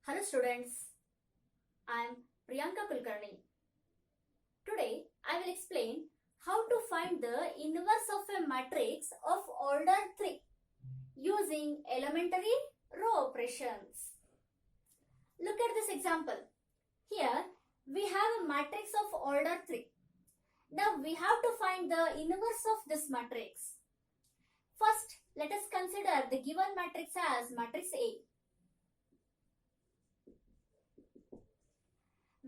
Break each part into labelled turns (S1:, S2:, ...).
S1: Hello students, I am Priyanka Kulkarni. Today I will explain how to find the inverse of a matrix of order 3 using elementary row operations. Look at this example. Here we have a matrix of order 3. Now we have to find the inverse of this matrix. First, let us consider the given matrix as matrix A.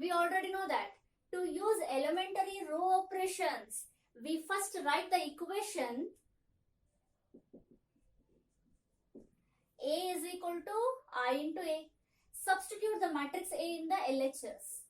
S1: We already know that to use elementary row operations, we first write the equation A is equal to I into A. Substitute the matrix A in the LHS.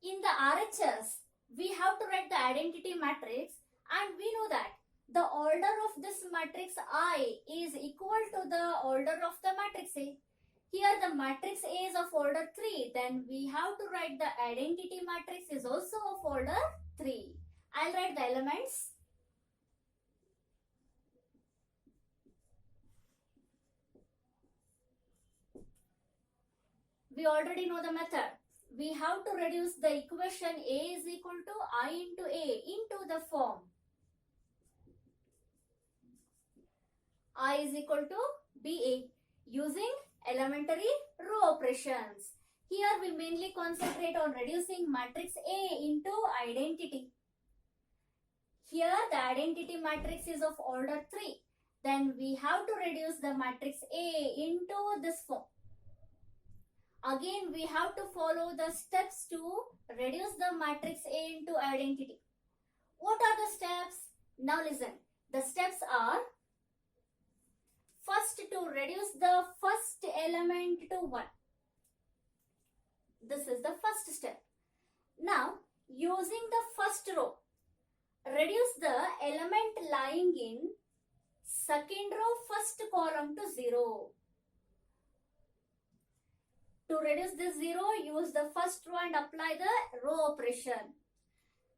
S1: In the RHS, we have to write the identity matrix, and we know that the order of this matrix I is equal to the order of the matrix A. Here the matrix A is of order 3, then we have to write the identity matrix is also of order 3. I'll write the elements. We already know the method. We have to reduce the equation A is equal to I into A into the form I is equal to BA using elementary row operations. Here we mainly concentrate on reducing matrix A into identity. Here the identity matrix is of order 3. Then we have to reduce the matrix A into this form. Again, we have to follow the steps to reduce the matrix A into identity. What are the steps? Now listen. The steps are: first, to reduce the first element to 1. This is the first step. Now, using the first row, reduce the element lying in second row first column to 0. To reduce this 0, use the first row and apply the row operation.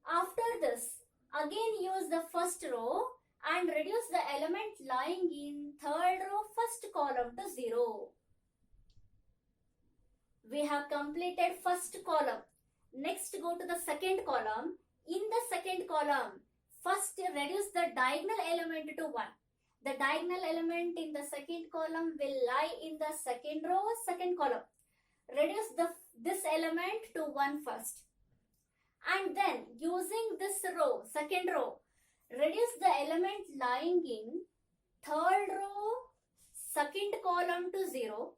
S1: After this, again use the first row and reduce the element lying in third row first column to 0. We have completed first column. Next, go to the second column. In the second column, first reduce the diagonal element to 1. The diagonal element in the second column will lie in the second row, second column. Reduce this element to 1 first. And then using this row, second row, reduce the element lying in third row, second column to 0.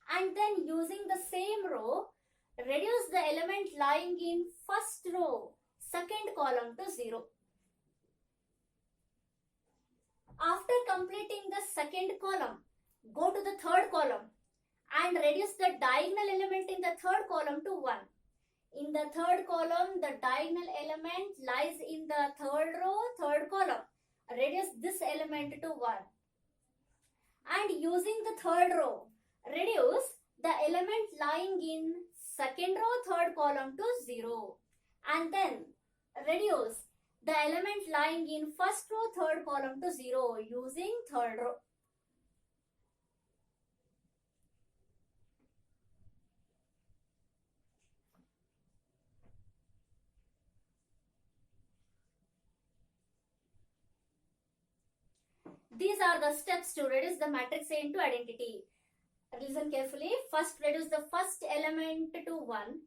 S1: And then using the same row, reduce the element lying in first row, second column to 0. After completing the second column, go to the third column and reduce the diagonal element in the third column to 1. In the third column, the diagonal element lies in the third row, third column. Reduce this element to 1. And using the third row, reduce the element lying in second row, third column to 0. And then reduce the element lying in first row, third column to 0 using third row. These are the steps to reduce the matrix A into identity. Listen carefully. First, reduce the first element to 1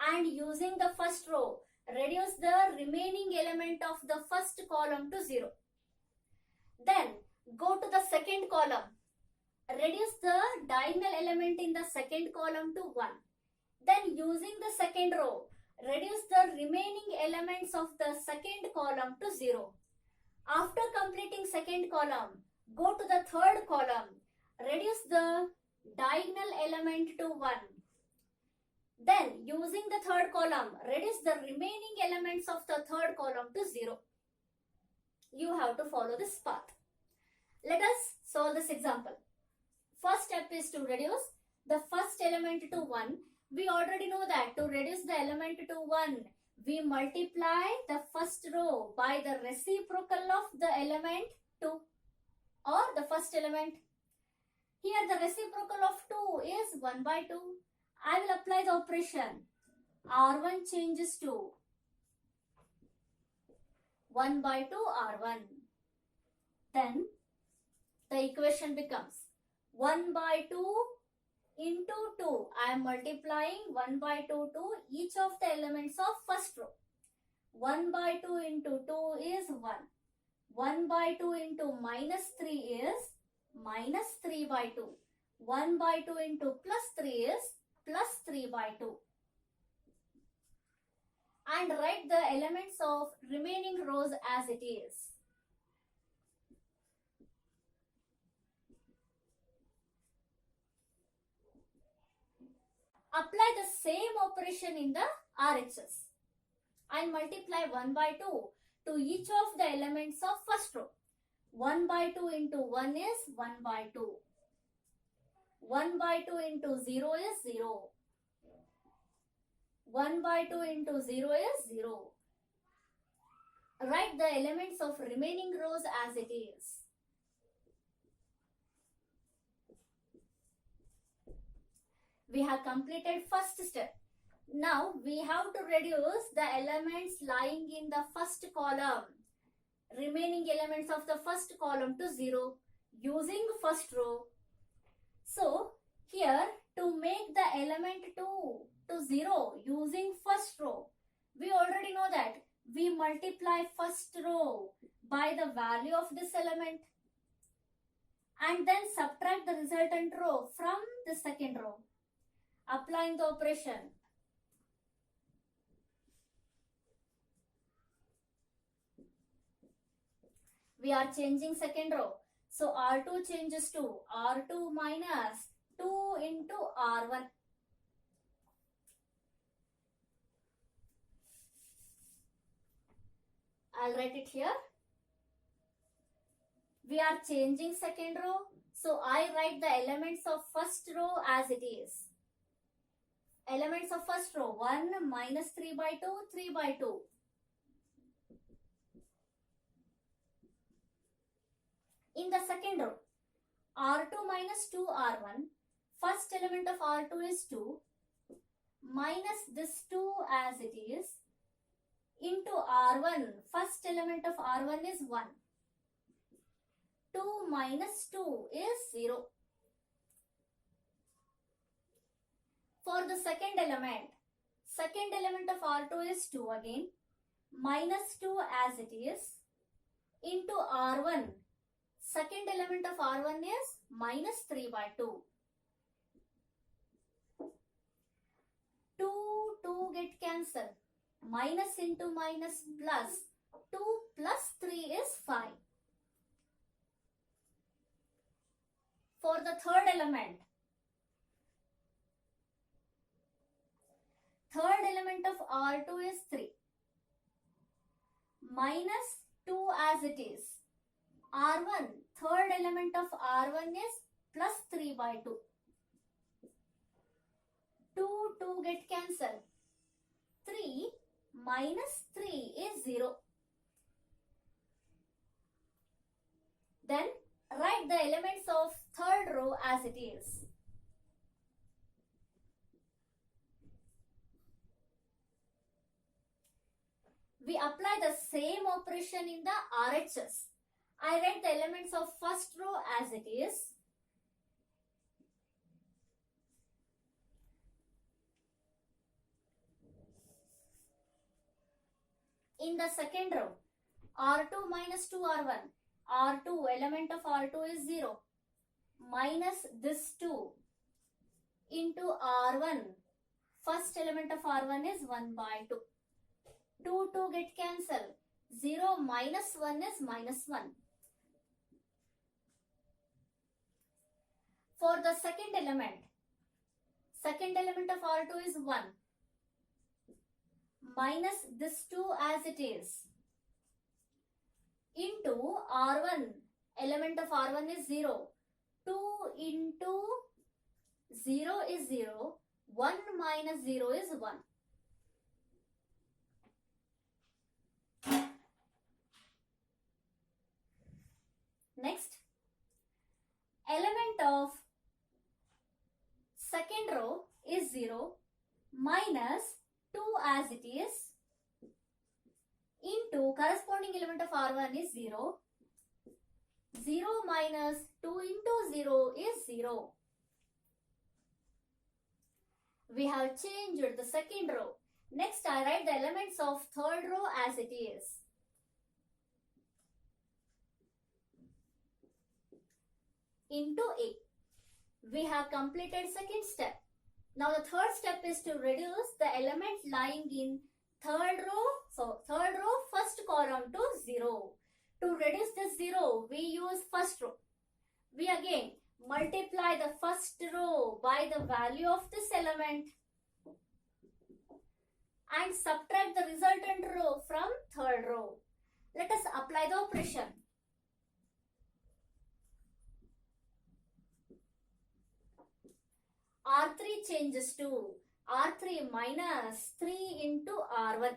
S1: and using the first row, reduce the remaining element of the first column to 0. Then, go to the second column. Reduce the diagonal element in the second column to 1. Then, using the second row, reduce the remaining elements of the second column to 0. After completing second column, go to the third column. Reduce the diagonal element to 1. Then, using the third column, reduce the remaining elements of the third column to 0. You have to follow this path. Let us solve this example. First step is to reduce the first element to 1. We already know that to reduce the element to 1, we multiply the first row by the reciprocal of the element 2 or the first element. Here the reciprocal of 2 is 1 by 2. I will apply the operation. R1 changes to 1 by 2 R1. Then the equation becomes 1 by 2 into 2. I am multiplying 1 by 2 to each of the elements of first row. 1 by 2 into 2 is 1. 1 by 2 into minus 3 is minus 3 by 2. 1 by 2 into plus 3 is plus 3 by 2. And write the elements of remaining rows as it is. Apply the same operation in the RHS and multiply 1 by 2 to each of the elements of first row. 1 by 2 into 1 is 1 by 2. 1 by 2 into 0 is 0. 1 by 2 into 0 is 0. Write the elements of remaining rows as it is. We have completed first step. Now we have to reduce the elements lying in the first column, remaining elements of the first column to 0 using first row. So here to make the element 2 to 0 using first row, we already know that we multiply first row by the value of this element and then subtract the resultant row from the second row. Applying the operation. We are changing second row. So R2 changes to R2 minus 2 into R1. I'll write it here. We are changing second row. So I write the elements of first row as it is. Elements of first row 1 minus 3 by 2, 3 by 2. In the second row, R2 minus 2 R1, first element of R2 is 2, minus this 2 as it is, into R1, first element of R1 is 1. 2 minus 2 is 0. For the second element of R2 is 2 again, minus 2 as it is, into R1, second element of R1 is minus 3 by 2. 2 get cancelled. Minus into minus plus. 2 plus 3 is 5. For the third element of R2 is 3. Minus 2 as it is. R1, third element of R1 is plus 3 by 2. 2 get cancelled. 3 minus 3 is 0. Then write the elements of third row as it is. We apply the same operation in the RHS. I write the elements of first row as it is. In the second row, R2 minus 2 R1. R2, element of R2 is 0. Minus this 2 into R1. First element of R1 is 1 by 2. 2 get cancelled. 0 minus 1 is minus 1. For the second element of R2 is 1. Minus this 2 as it is. Into R1, element of R1 is 0. 2 into 0 is 0. 1 minus 0 is 1. Next, element of second row is 0 minus 2 as it is into corresponding element of R1 is 0. 0 minus 2 into 0 is 0. We have changed the second row. Next, I write the elements of third row as it is. Into A. We have completed second step. Now the third step is to reduce the element lying in third row. So third row, first column to 0. To reduce this 0, we use first row. We again multiply the first row by the value of this element and subtract the resultant row from third row. Let us apply the operation. R3 changes to R3 minus 3 into R1.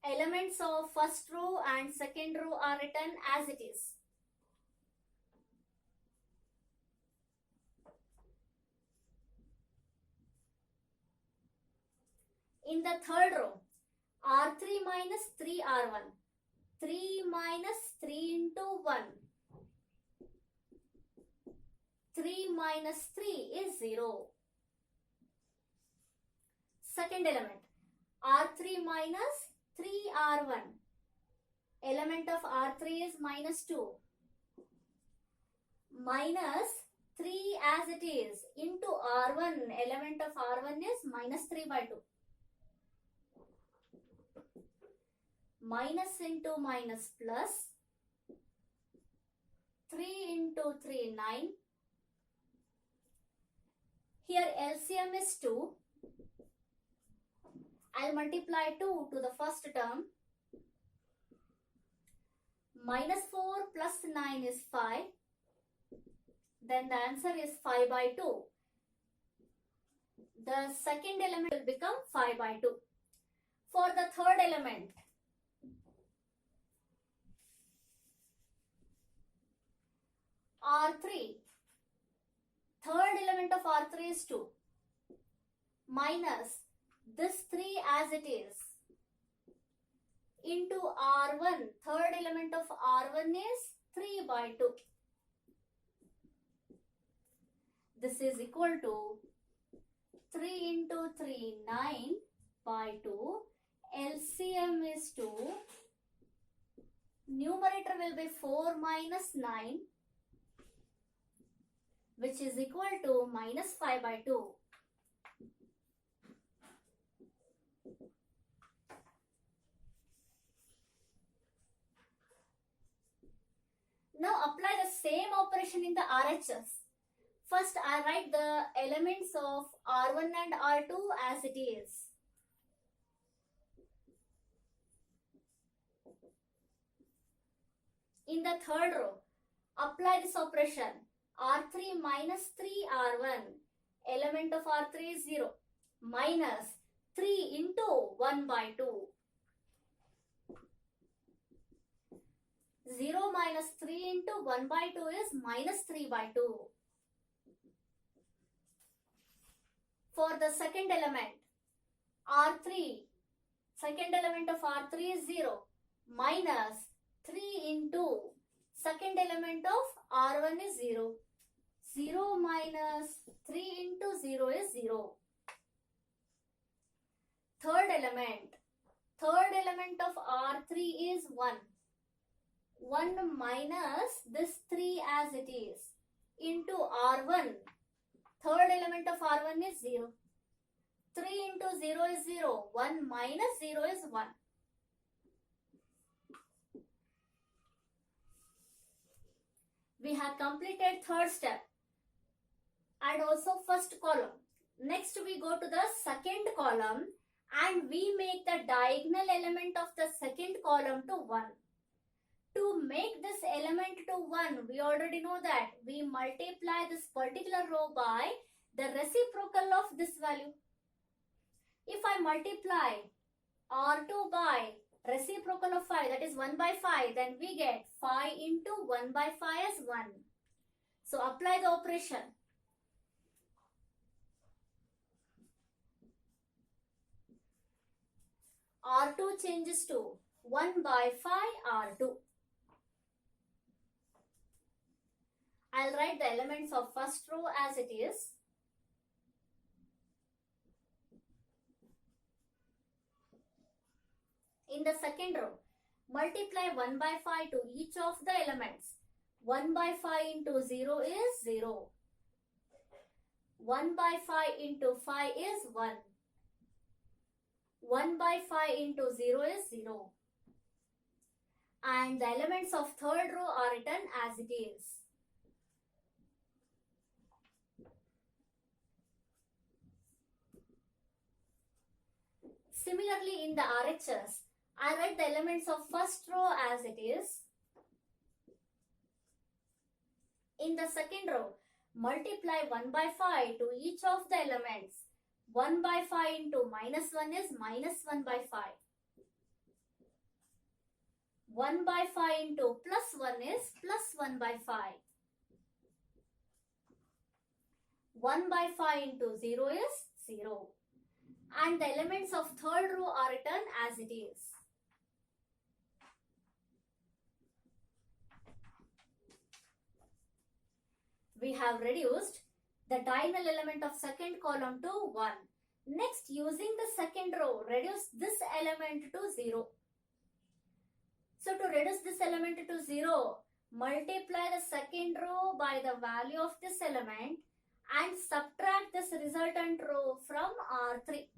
S1: Elements of first row and second row are written as it is. In the third row, R3 minus 3 R1. 3 minus 3 into 1. 3 minus 3 is 0. Second element, R3 minus 3 R1. Element of R3 is minus 2. Minus 3 as it is into R1. Element of R1 is minus 3 by 2. Minus into minus plus. 3 into 3, 9. Here LCM is 2. I'll multiply 2 to the first term. Minus 4 plus 9 is 5. Then the answer is 5 by 2. The second element will become 5 by 2. For the third element, R3. Third element of R3 is 2. Minus this 3 as it is into R1. Third element of R1 is 3 by 2. This is equal to 3 into 3, 9 by 2. LCM is 2. Numerator will be 4 minus 9, which is equal to minus 5 by 2. Now apply the same operation in the RHS. First I write the elements of R1 and R2 as it is. In the third row, apply this operation. R3 minus 3 R1. Element of R3 is 0. Minus 3 into 1 by 2. 0 minus 3 into 1 by 2 is minus 3 by 2. For the second element, R3, second element of R3 is 0. Minus 3 into second element of R1 is 0. 0 minus 3 into 0 is 0. Third element of R3 is 1. 1 minus this 3 as it is into R1. Third element of R1 is 0. 3 into 0 is 0. 1 minus 0 is 1. We have completed third step and also first column. Next we go to the second column and we make the diagonal element of the second column to 1. To make this element to 1, we already know that we multiply this particular row by the reciprocal of this value. If I multiply R2 by reciprocal of 5, that is 1 by 5, then we get 5 into 1 by 5 as 1. So apply the operation. R2 changes to 1 by 5 R2. I'll write the elements of first row as it is. In the second row, multiply 1 by 5 to each of the elements. 1 by 5 into 0 is 0. 1 by 5 into 5 is 1. 1 by 5 into 0 is 0. And the elements of third row are written as it is. Similarly, in the RHS, I write the elements of first row as it is. In the second row, multiply 1 by 5 to each of the elements. 1 by 5 into minus 1 is minus 1 by 5. 1 by 5 into plus 1 is plus 1 by 5. 1 by 5 into 0 is 0. And the elements of third row are written as it is. We have reduced the diagonal element of second column to 1. Next, using the second row, reduce this element to 0. So to reduce this element to 0, multiply the second row by the value of this element and subtract this resultant row from R3.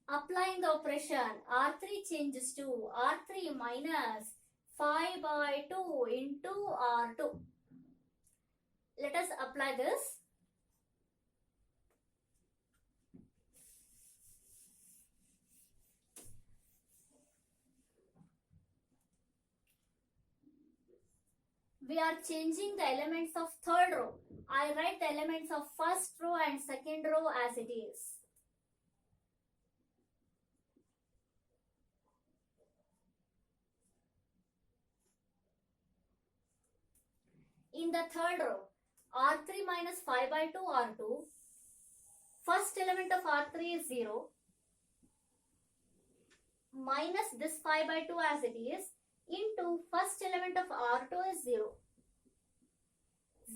S1: Applying the operation, R3 changes to R3 minus 5 by 2 into R2. Let us apply this. We are changing the elements of third row. I write the elements of first row and second row as it is. In the third row, R3 minus 5 by 2 R2. First element of R3 is 0. Minus this 5 by 2 as it is into first element of R2 is 0.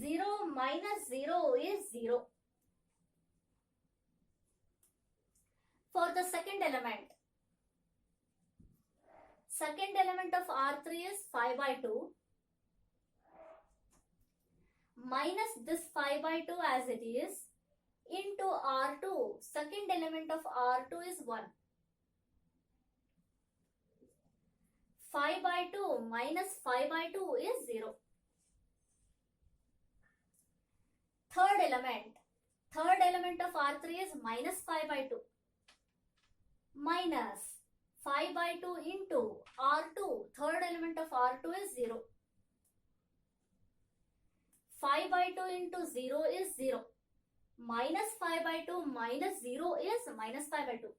S1: 0 minus 0 is 0. For the second element of R3 is 5 by 2. Minus this 5 by 2 as it is into R2. Second element of R2 is 1. 5 by 2 minus 5 by 2 is 0. Third element of R3 is minus 5 by 2. Minus 5 by 2 into R2. Third element of R2 is 0. 5 by 2 into 0 is 0. Minus 5 by 2 minus 0 is minus 5 by 2.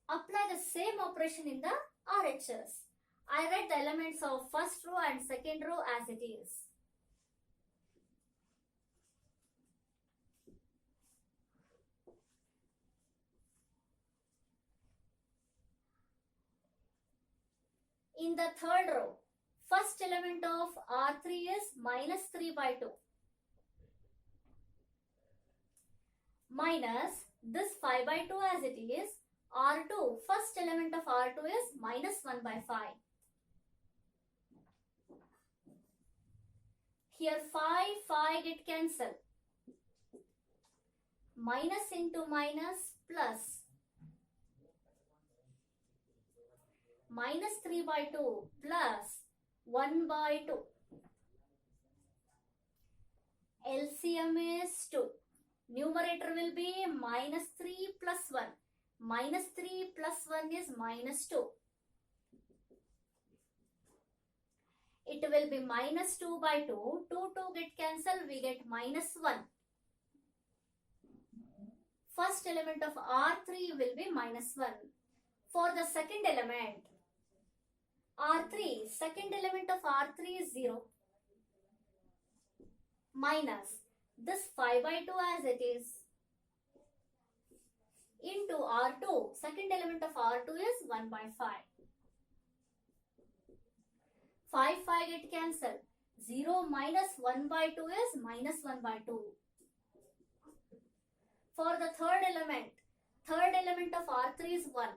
S1: Apply the same operation in the RHS. I write the elements of first row and second row as it is. In the third row, first element of R3 is minus 3 by 2. Minus this 5 by 2 as it is. R2, first element of R2 is minus 1 by 5. Here 5 get cancelled. Minus into minus plus. Minus 3 by 2 plus 1 by 2. LCM is 2. Numerator will be minus 3 plus 1. Minus 3 plus 1 is minus 2. It will be minus 2 by 2. 2 get cancelled, we get minus 1. First element of R3 will be minus 1. For the second element, R3, second element of R3 is 0. Minus this 5 by 2 as it is into R2. Second element of R2 is 1 by 5. 5 get cancelled. 0 minus 1 by 2 is minus 1 by 2. For the third element of R3 is 1.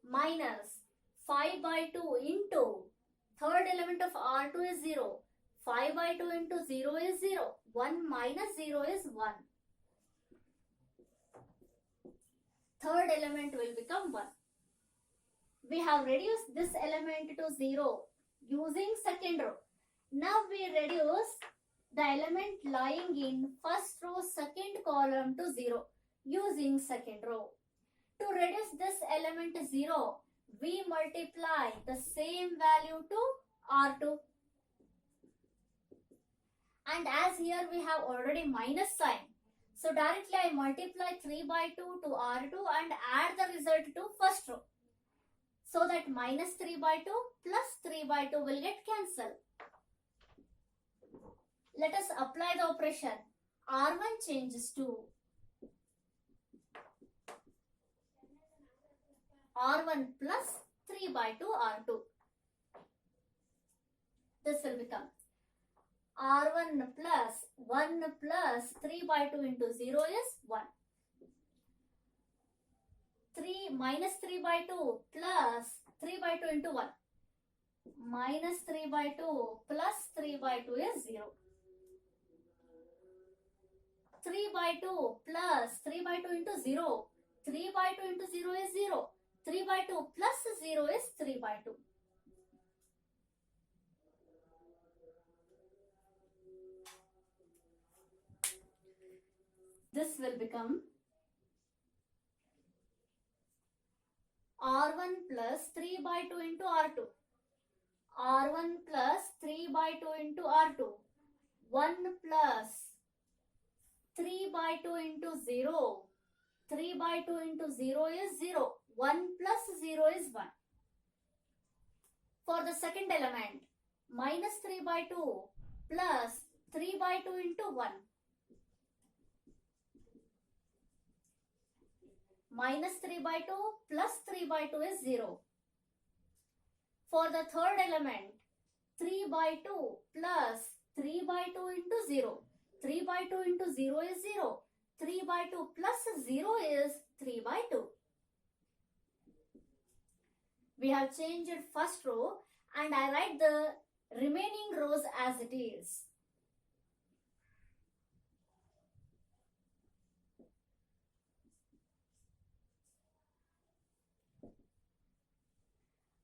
S1: Minus 5 by 2 into third element of R2 is 0. 5 by 2 into 0 is 0. 1 minus 0 is 1. Third element will become 1. We have reduced this element to 0 using second row. Now we reduce the element lying in first row second column to 0 using second row. To reduce this element to 0, we multiply the same value to R2. And as here we have already minus sign, so directly I multiply 3 by 2 to R2 and add the result to first row. So that minus 3 by 2 plus 3 by 2 will get cancelled. Let us apply the operation. R1 changes to R1 plus 3 by 2 R2. This will become R1 plus 1 plus 3 by 2 into 0 is 1. 3 minus 3 by 2 plus 3 by 2 into 1. Minus 3 by 2 plus 3 by 2 is 0. 3 by 2 plus 3 by 2 into 0. 3 by 2 into 0 is 0. 3 by 2 plus 0 is 3 by 2. This will become R1 plus 3 by 2 into R2. R1 plus 3 by 2 into R2. 1 plus 3 by 2 into 0. 3 by 2 into 0 is 0. 1 plus 0 is 1. For the second element, minus 3 by 2 plus 3 by 2 into 1. Minus 3 by 2 plus 3 by 2 is 0. For the third element, 3 by 2 plus 3 by 2 into 0. 3 by 2 into 0 is 0. 3 by 2 plus 0 is 3 by 2. We have changed first row and I write the remaining rows as it is.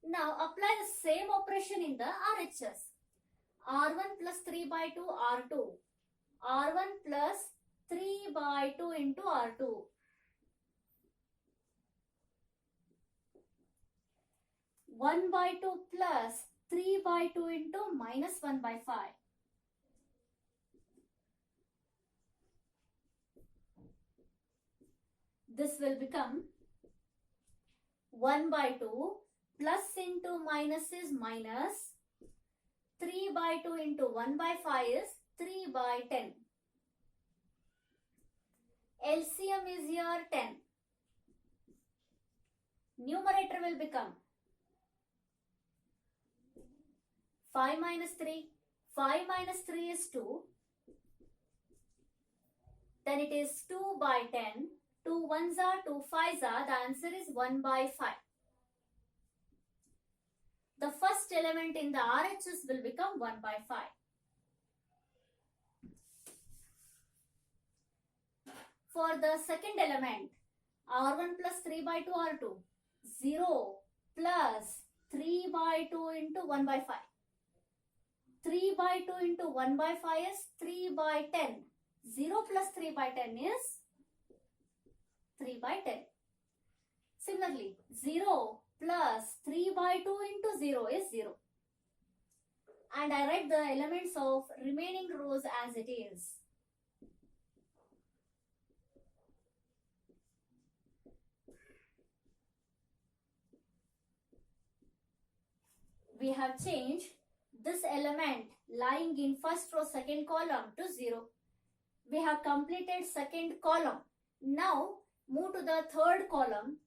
S1: Now apply the same operation in the RHS. R1 plus 3 by 2 R2. R1 plus 3 by 2 into R2. One by 2 plus 3 by 2 into minus 1 by 5. This will become 1 by 2 plus into minus is minus. 3 by 2 into 1 by 5 is 3 by 10. LCM is here 10. Numerator will become 5 minus 3. 5 minus 3 is 2. Then it is 2 by 10. 2 ones are 2 5s are. The answer is 1 by 5. The first element in the RHS will become 1 by 5. For the second element, R1 plus 3 by 2 R2. 0 plus 3 by 2 into 1 by 5. 3 by 2 into 1 by 5 is 3 by 10. 0 plus 3 by 10 is 3 by 10. Similarly, 0 plus 3 by 2 into 0 is 0. And I write the elements of remaining rows as it is. We have changed this element lying in first row second column to 0. We have completed second column. Now move to the third column.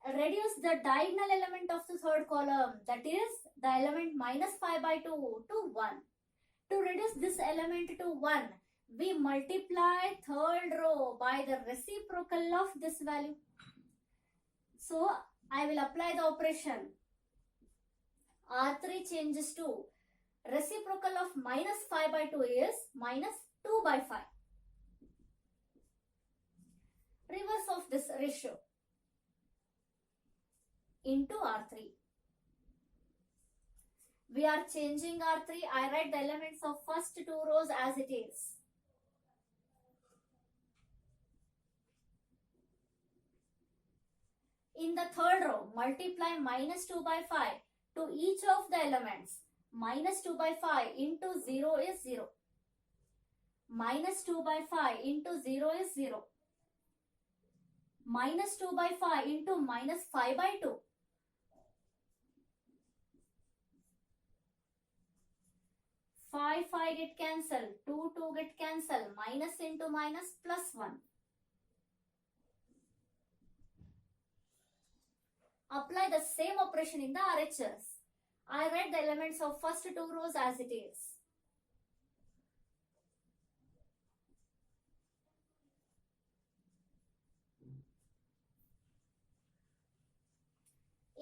S1: Reduce the diagonal element of the third column, that is the element minus 5 by 2 to 1. To reduce this element to 1, we multiply third row by the reciprocal of this value. So I will apply the operation. R3 changes to reciprocal of minus 5 by 2 is minus 2 by 5. Reverse of this ratio into R3. We are changing R3. I write the elements of first two rows as it is. In the third row, multiply minus 2 by 5 to each of the elements. Minus 2 by 5 into 0 is 0. Minus 2 by 5 into 0 is 0. Minus 2 by 5 into minus 5 by 2. 5 get cancelled, 2 get cancelled, minus into minus plus 1. Apply the same operation in the RHS. I write the elements of first two rows as it is.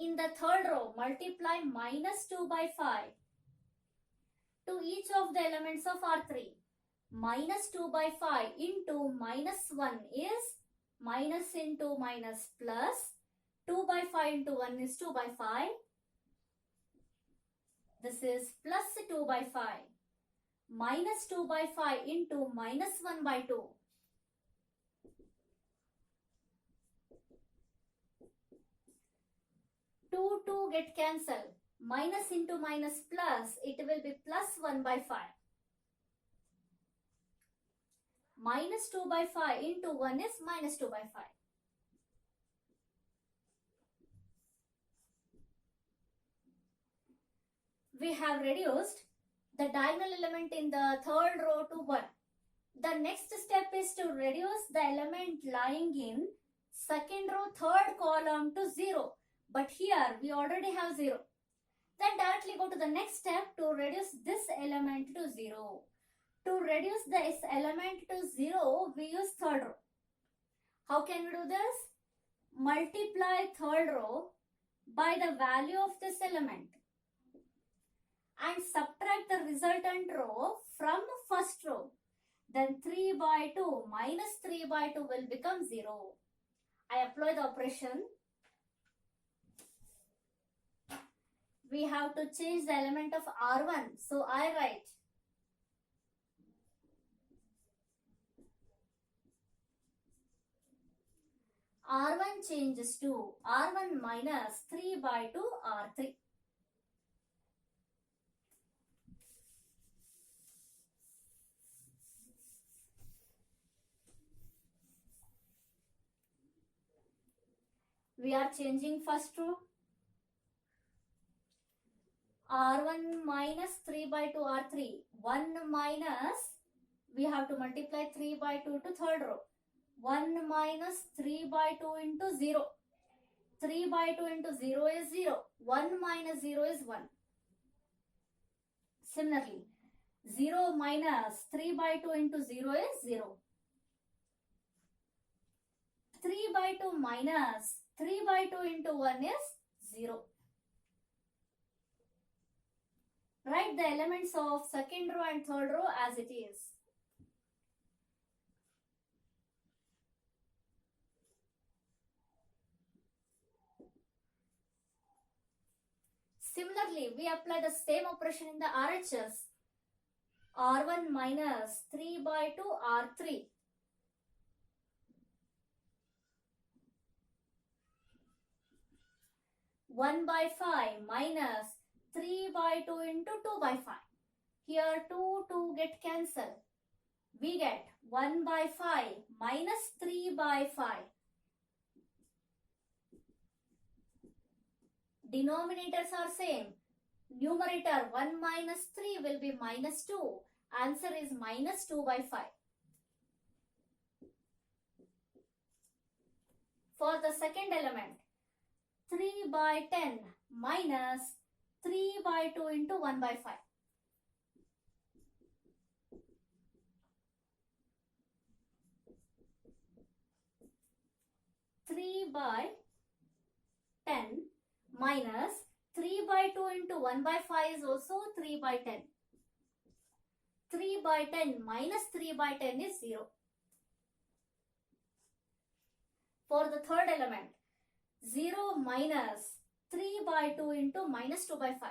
S1: In the third row, multiply minus 2 by 5 to each of the elements of R3. Minus 2 by 5 into minus 1 is minus into minus plus. 2 by 5 into 1 is 2 by 5. This is plus 2 by 5. Minus 2 by 5 into minus 1 by 2. Two get cancelled. Minus into minus plus, it will be plus 1 by 5. Minus 2 by 5 into 1 is minus 2 by 5. We have reduced the diagonal element in the third row to 1. The next step is to reduce the element lying in second row third column to 0. But here we already have 0. Then directly go to the next step to reduce this element to 0. To reduce this element to 0, we use third row. How can we do this? Multiply third row by the value of this element and subtract the resultant row from first row. Then 3 by 2 minus 3 by 2 will become 0. I apply the operation. We have to change the element of R1. So I write R1 changes to R1 minus 3 by 2 R3. We are changing first row. R1 minus 3 by 2 R3. 1 minus, we have to multiply 3 by 2 to third row. 1 minus 3 by 2 into 0. 3 by 2 into 0 is 0. 1 minus 0 is 1. Similarly, 0 minus 3 by 2 into 0 is 0. 3 by 2 minus 3 by 2 into 1 is 0. Write the elements of second row and third row as it is. Similarly, we apply the same operation in the RHS. R1 minus 3 by 2 R3. One by 5 minus 3 by 2 into 2 by 5. Here 2 get cancelled. We get 1 by 5 minus 3 by 5. Denominators are same. Numerator 1 minus 3 will be minus 2. Answer is minus 2 by 5. For the second element, 3 by 10 minus 3 by 2 into 1 by 5. Three by 10 minus 3 by 2 into 1 by 5 is also 3 by 10. 3 by 10 minus 3 by 10 is 0. For the third element, 0 minus 3 by 2 into minus 2 by 5.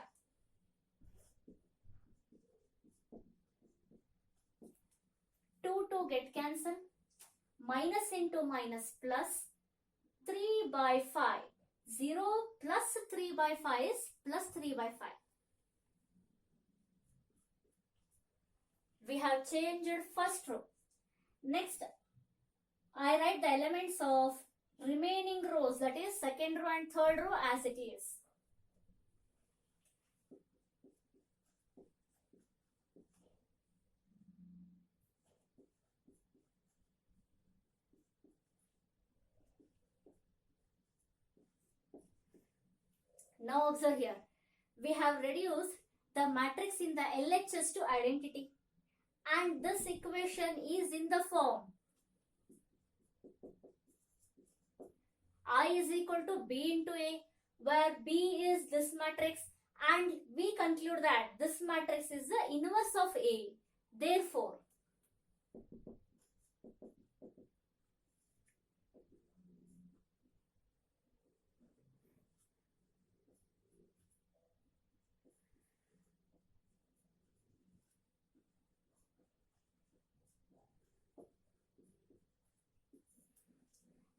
S1: 2 get cancelled. Minus into minus plus 3 by 5. 0 plus 3 by 5 is plus 3 by 5. We have changed first row. Next, I write the elements of remaining rows, that is second row and third row as it is. Now observe here. We have reduced the matrix in the LHS to identity, and this equation is in the form I is equal to B into A, where B is this matrix, and we conclude that this matrix is the inverse of A. Therefore,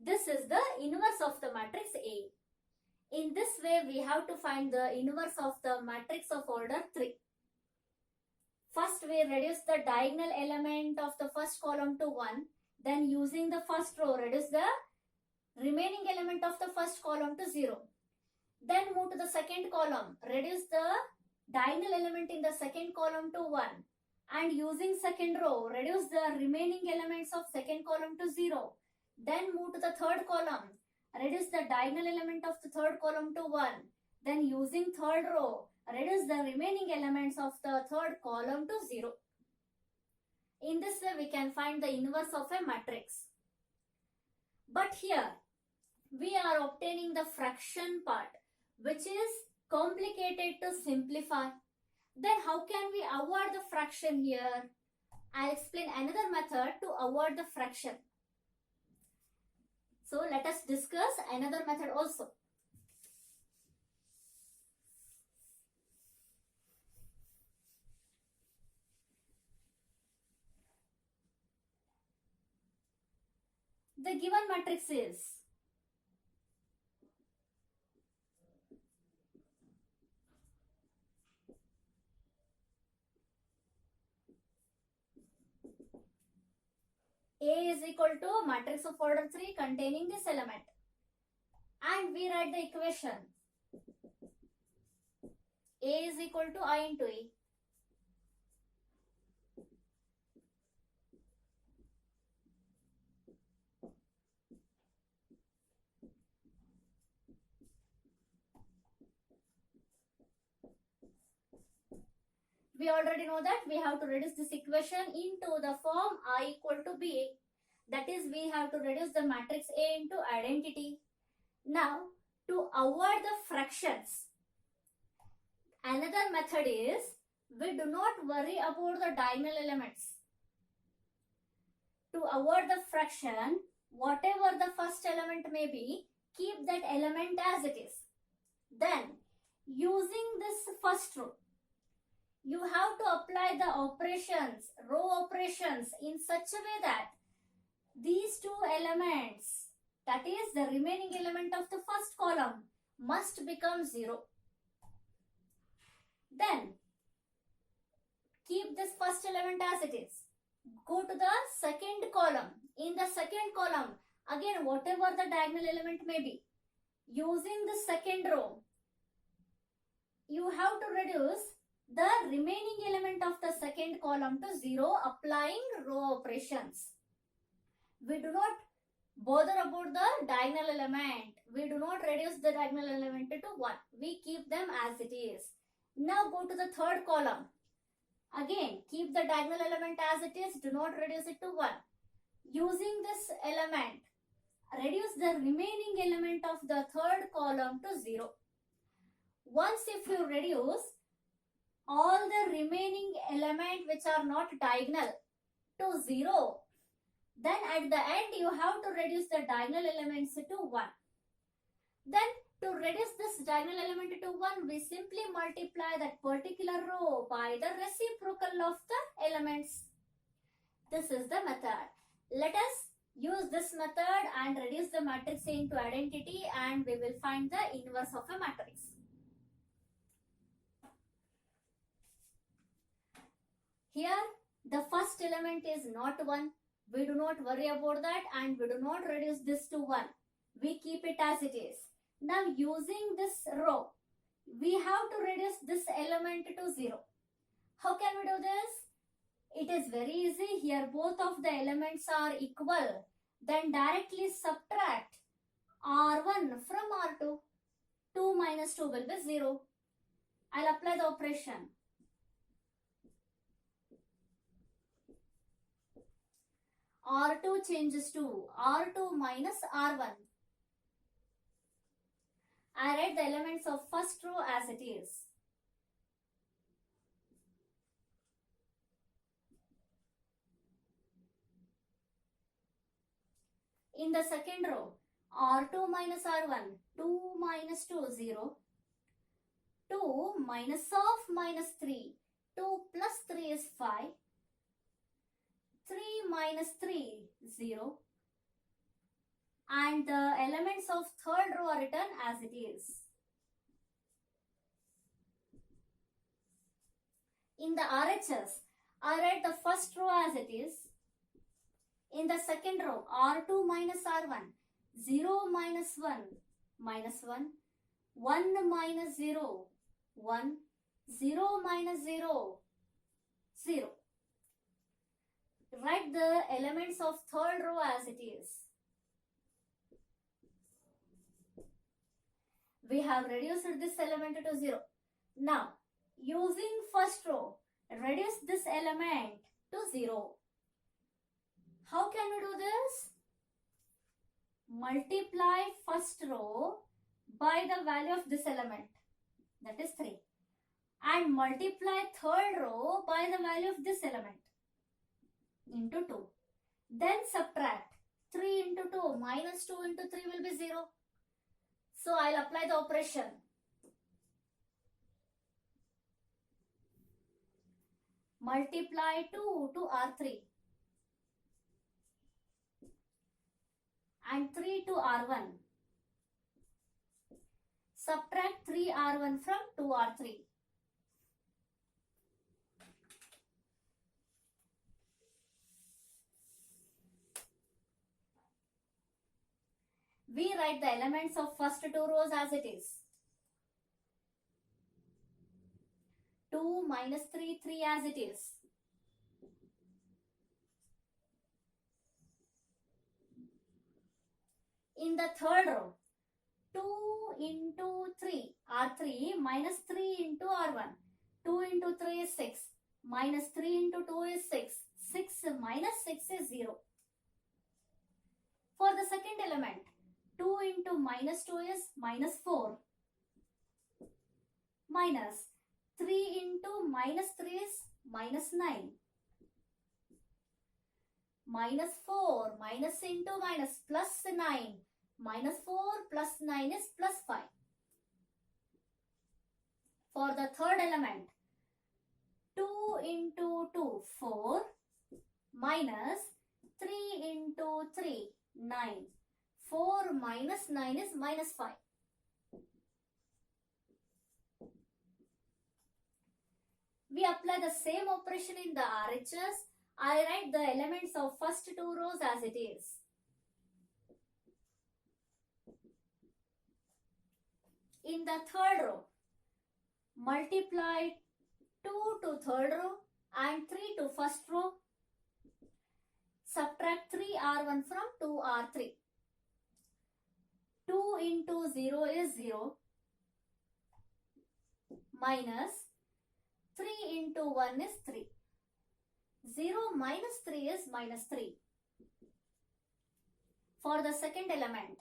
S1: this is the inverse of the matrix A. In this way, we have to find the inverse of the matrix of order 3. First, we reduce the diagonal element of the first column to 1. Then, using the first row, reduce the remaining element of the first column to 0. Then, move to the second column. Reduce the diagonal element in the second column to 1. And using second row, reduce the remaining elements of second column to 0. Then move to the third column. Reduce the diagonal element of the third column to 1. Then using third row, reduce the remaining elements of the third column to 0. In this way, we can find the inverse of a matrix. But here, we are obtaining the fraction part, which is complicated to simplify. Then how can we avoid the fraction here? I'll explain another method to avoid the fraction. So let us discuss another method also. The given matrix is A is equal to matrix of order 3 containing this element. And we write the equation. A is equal to I into A. We already know that we have to reduce this equation into the form I equal to B. That is, we have to reduce the matrix A into identity. Now, to avoid the fractions, another method is, we do not worry about the diagonal elements. To avoid the fraction, whatever the first element may be, keep that element as it is. Then, using this first row, you have to apply the operations, row operations, in such a way that these two elements, that is the remaining element of the first column, must become 0. Then keep this first element as it is. Go to the second column. In the second column, again whatever the diagonal element may be, using the second row, you have to reduce the remaining element of the second column to 0, applying row operations. We do not bother about the diagonal element. We do not reduce the diagonal element to 1. We keep them as it is. Now go to the third column. Again, keep the diagonal element as it is. Do not reduce it to 1. Using this element, reduce the remaining element of the third column to 0. Once if you reduce all the remaining element which are not diagonal to 0, then at the end you have to reduce the diagonal elements to 1. Then to reduce this diagonal element to 1, we simply multiply that particular row by the reciprocal of the elements. This is the method. Let us use this method and reduce the matrix A into identity, and we will find the inverse of a matrix. Here the first element is not 1. We do not worry about that and we do not reduce this to 1. We keep it as it is. Now using this row, we have to reduce this element to 0. How can we do this? It is very easy. Here both of the elements are equal. Then directly subtract R1 from R2. 2 minus 2 will be 0. I'll apply the operation. R2 changes to R2 minus R1. I write the elements of first row as it is. In the second row, R2 minus R1, 2 minus 2, 0. 2 minus of minus 3, 2 plus 3 is 5. 3 minus 3, 0. And the elements of third row are written as it is. In the RHS, I write the first row as it is. In the second row, R2 minus R1, 0 minus 1, minus 1, 1 minus 0, 1, 0 minus 0, 0. Write the elements of third row as it is. We have reduced this element to 0. Now, using first row, reduce this element to 0. How can we do this? Multiply first row by the value of this element, that is 3. And multiply third row by the value of this element, into 2. Then subtract 3 into 2, minus 2 into 3 will be 0. So I'll apply the operation. Multiply 2 to R3 and 3 to R1. Subtract 3R1 from 2R3. We write the elements of first two rows as it is. 2 minus 3, 3 as it is. In the third row, 2 into 3, R3 minus 3 into R1. 2 into 3 is 6. Minus 3 into 2 is 6. 6 minus 6 is 0. For the second element, 2 into minus 2 is minus 4. Minus 3 into minus 3 is minus 9. Minus 4, minus into minus, plus 9. Minus 4 plus 9 is plus 5. For the third element, 2 into 2, 4, minus 3 into 3, 9. 4 minus 9 is minus 5. We apply the same operation in the RHS. I write the elements of first two rows as it is. In the third row, multiply 2 to third row and 3 to first row. Subtract 3R1 from 2R3. 2 into 0 is 0, minus 3 into 1 is 3. 0 minus 3 is minus 3. For the second element,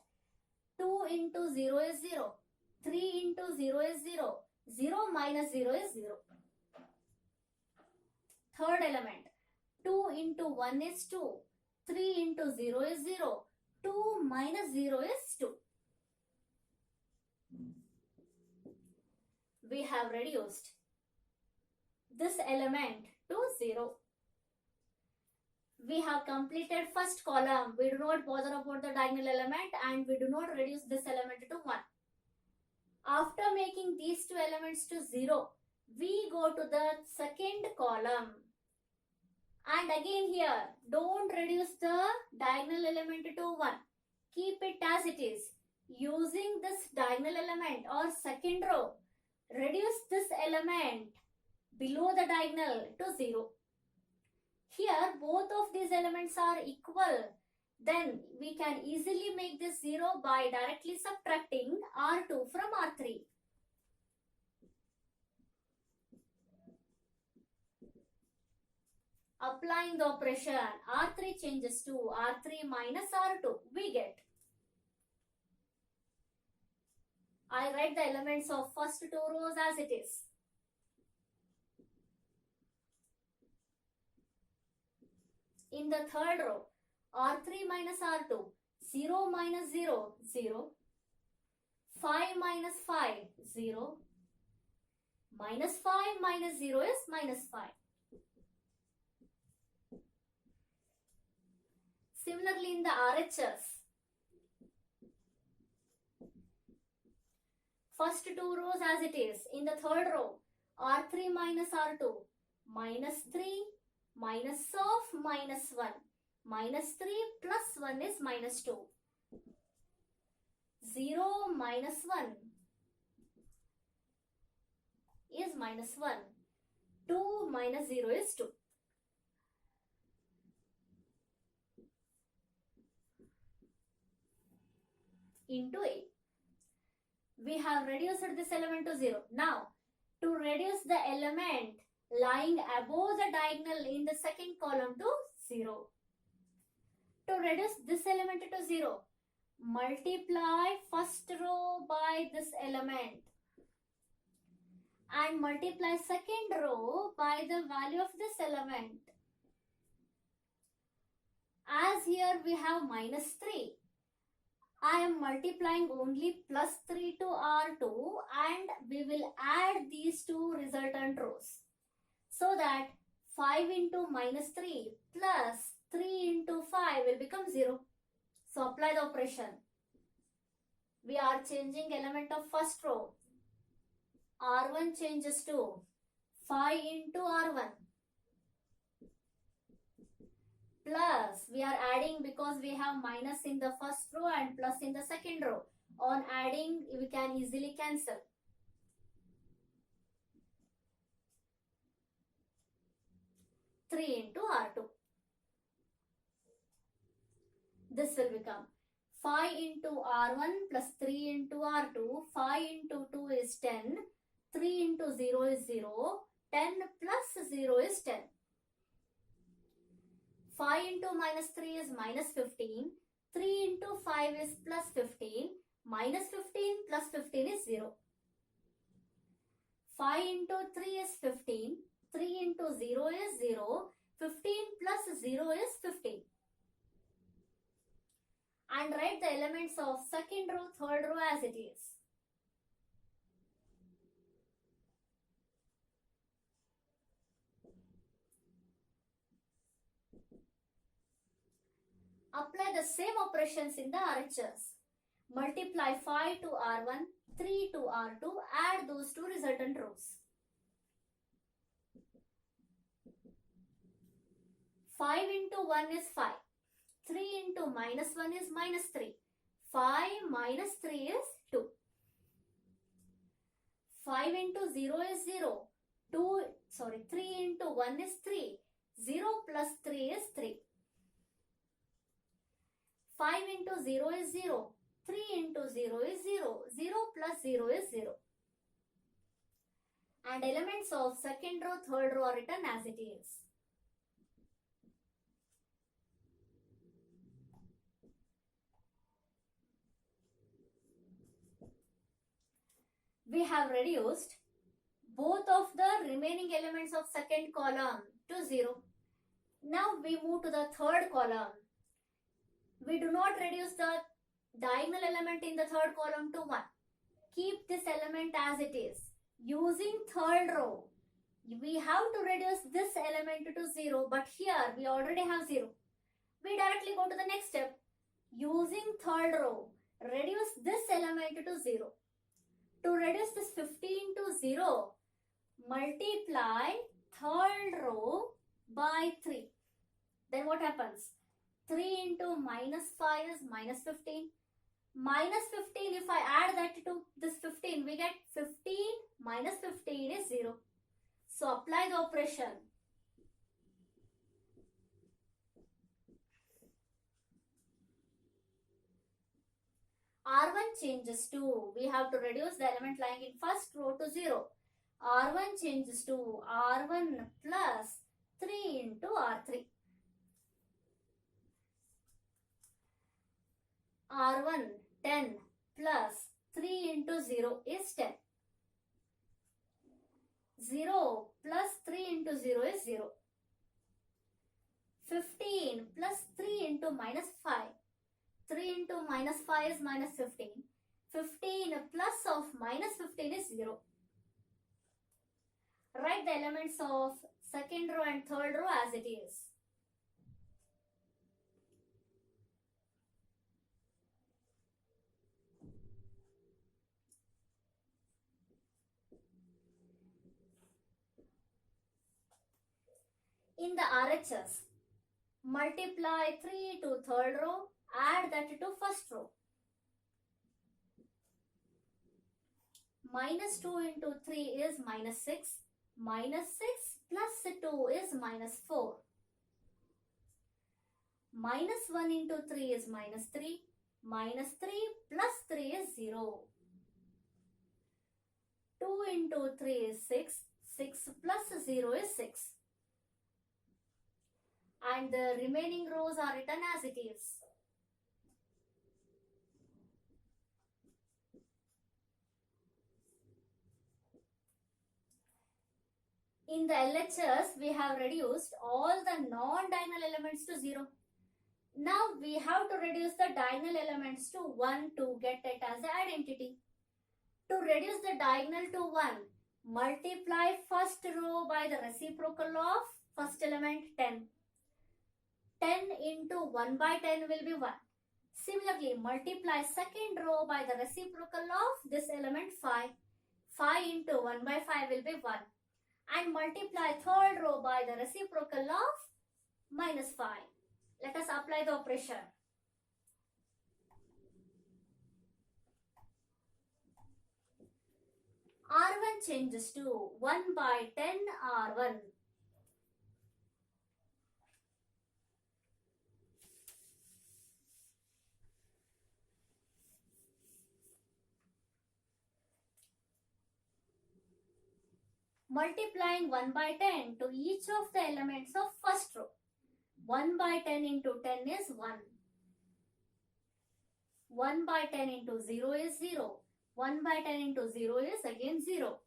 S1: 2 into 0 is 0. 3 into 0 is 0. 0 minus 0 is 0. Third element, 2 into 1 is 2. 3 into 0 is 0. 2 minus 0 is 2. We have reduced this element to 0. We have completed first column. We do not bother about the diagonal element and we do not reduce this element to 1. After making these two elements to 0, we go to the second column. And again here, don't reduce the diagonal element to 1. Keep it as it is. Using this diagonal element or second row, reduce this element below the diagonal to 0. Here, both of these elements are equal. Then we can easily make this 0 by directly subtracting R2 from R3. Applying the operation, R3 changes to R3 minus R2. We get. I write the elements of first two rows as it is. In the third row, R3 minus R2, 0 minus 0, 0. 5 minus 5, 0. Minus 5 minus 0 is minus 5. Similarly, in the RHS, first two rows as it is. In the third row, R3 minus R2, minus 3, minus of minus 1. Minus 3 plus 1 is minus 2. 0 minus 1 is minus 1. 2 minus 0 is 2. Into A. We have reduced this element to 0. Now, to reduce the element lying above the diagonal in the second column to 0. To reduce this element to 0, multiply first row by this element and multiply second row by the value of this element. As here we have minus 3, I am multiplying only plus 3 to R2 and we will add these two resultant rows. So that 5 into minus 3 plus 3 into 5 will become 0. So apply the operation. We are changing element of first row. R1 changes to 5 into R1. Plus, we are adding because we have minus in the first row and plus in the second row. On adding, we can easily cancel. Three into R2. This will become 5 into R1 plus 3 into R2. 5 into 2 is 10. 3 into 0 is 0. 10 plus 0 is 10. 5 into minus 3 is minus 15. 3 into 5 is plus 15. Minus 15 plus 15 is 0. 5 into 3 is 15. 3 into 0 is 0. 15 plus 0 is 15. And write the elements of second row, third row as it is. Apply the same operations in the RHS. Multiply 5 to R1, 3 to R2, add those two resultant rows. 5 into 1 is 5. 3 into minus 1 is minus 3. 5 minus 3 is 2. 5 into 0 is 0. 3 into 1 is 3. 0 plus 3 is 3. 5 into 0 is 0. 3 into 0 is 0. 0 plus 0 is 0. And elements of second row, third row are written as it is. We have reduced both of the remaining elements of second column to 0. Now we move to the third column. We do not reduce the diagonal element in the third column to 1. Keep this element as it is. Using third row, we have to reduce this element to 0, but here we already have 0. We directly go to the next step. Using third row, reduce this element to 0. To reduce this 15 to 0, multiply third row by 3. Then what happens? 3 into minus 5 is minus 15. Minus 15, if I add that to this 15, we get 15 minus 15 is 0. So apply the operation. R1 changes to, we have to reduce the element lying in first row to 0. R1 changes to R1 plus 3 into R3. R1 10 plus 3 into 0 is 10. 0 plus 3 into 0 is 0. 15 plus 3 into minus 5. 3 into minus 5 is minus 15. 15 plus of minus 15 is 0. Write the elements of second row and third row as it is. In the RHS, multiply 3 to third row, add that to first row. Minus 2 into 3 is minus 6. Minus 6 plus 2 is minus 4. Minus 1 into 3 is minus 3. Minus 3 plus 3 is 0. 2 into 3 is 6. 6 plus 0 is 6. And the remaining rows are written as it is. In the LHS, we have reduced all the non-diagonal elements to 0. Now we have to reduce the diagonal elements to 1 to get it as an identity. To reduce the diagonal to 1, multiply first row by the reciprocal of first element 10. 10 into 1 by 10 will be 1. Similarly, multiply second row by the reciprocal of this element 5. 5 into 1 by 5 will be 1. And multiply third row by the reciprocal of minus 5. Let us apply the operation. R1 changes to 1 by 10 R1. Multiplying 1 by 10 to each of the elements of first row. 1 by 10 into 10 is 1. 1 by 10 into 0 is 0. 1 by 10 into 0 is again 0.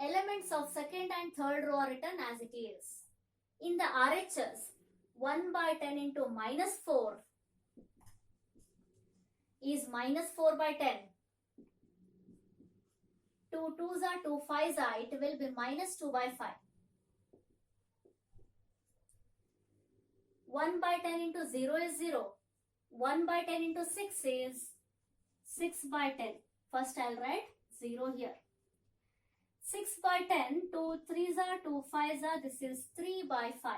S1: Elements of second and third row are written as it is. In the RHS, 1 by 10 into minus 4 is minus 4 by 10. 2 2s are 2 5s are, it will be minus 2 by 5. 1 by 10 into 0 is 0. 1 by 10 into 6 is 6 by 10. First I'll write 0 here. 6 by 10, 2 3s are 2 5s are, this is 3 by 5.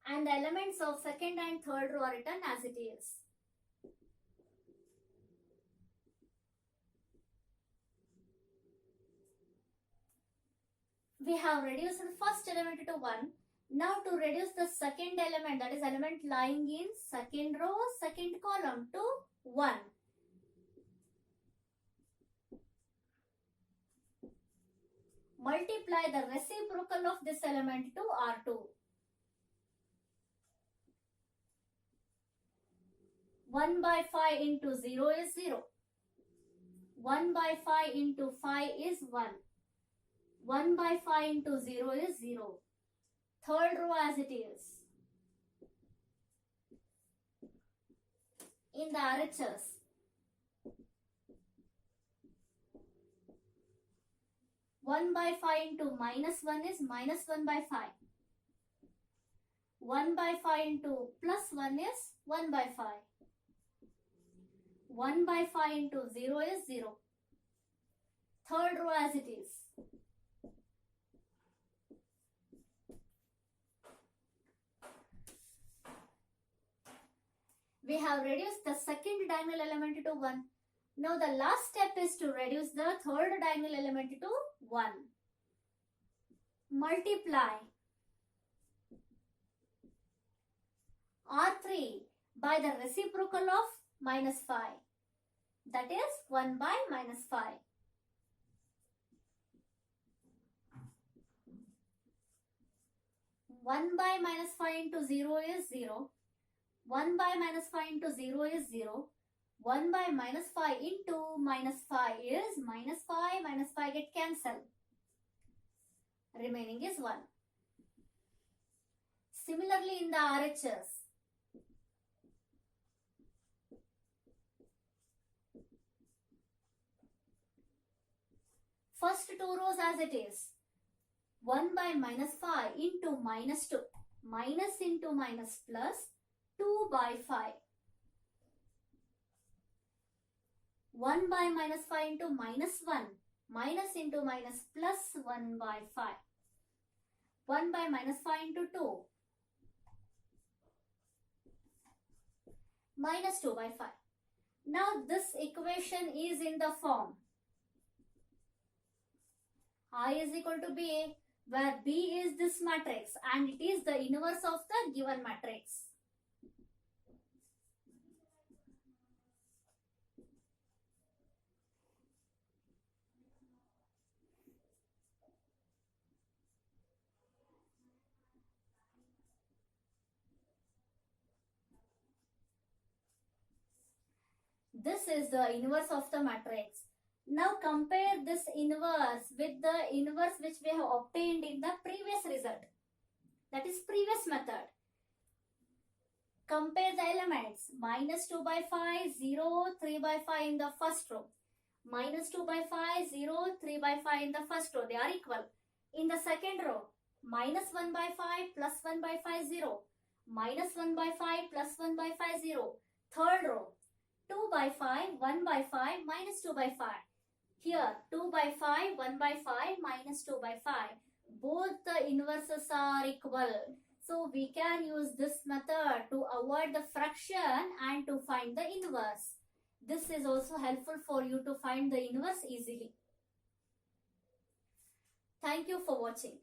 S1: And the elements of second and third row are written as it is. We have reduced the first element to 1. Now to reduce the second element, that is element lying in second row, second column, to 1. Multiply the reciprocal of this element to R2. 1 by 5 into 0 is 0. 1 by 5 into 5 is 1. 1 by 5 into 0 is 0. Third row as it is. In the RHS, one by 5 into minus 1 is minus 1 by 5. 1 by 5 into plus 1 is 1 by 5. 1 by 5 into 0 is 0. Third row as it is. We have reduced the second diagonal element to 1. Now the last step is to reduce the third diagonal element to 1. Multiply R3 by the reciprocal of minus 5. That is 1 by minus 5. One by minus 5 into 0 is 0. 1 by minus 5 into 0 is 0. 1 by minus 5 into minus 5 is minus 5 get cancelled. Remaining is 1. Similarly in the RHS, first two rows as it is. 1 by minus 5 into minus 2. Minus into minus plus 2 by 5. 1 by minus 5 into minus 1. Minus into minus plus 1 by 5. 1 by minus 5 into 2. Minus 2 by 5. Now this equation is in the form I is equal to BA, where B is this matrix and it is the inverse of the given matrix. This is the inverse of the matrix. Now compare this inverse with the inverse which we have obtained in the previous result. That is previous method. Compare the elements. Minus 2 by 5, 0, 3 by 5 in the first row. Minus 2 by 5, 0, 3 by 5 in the first row. They are equal. In the second row, minus 1 by 5 plus 1 by 5, 0. Minus 1 by 5 plus 1 by 5, 0. Third row, 2 by 5, 1 by 5, minus 2 by 5. Here, 2 by 5, 1 by 5, minus 2 by 5. Both the inverses are equal. So, we can use this method to avoid the fraction and to find the inverse. This is also helpful for you to find the inverse easily. Thank you for watching.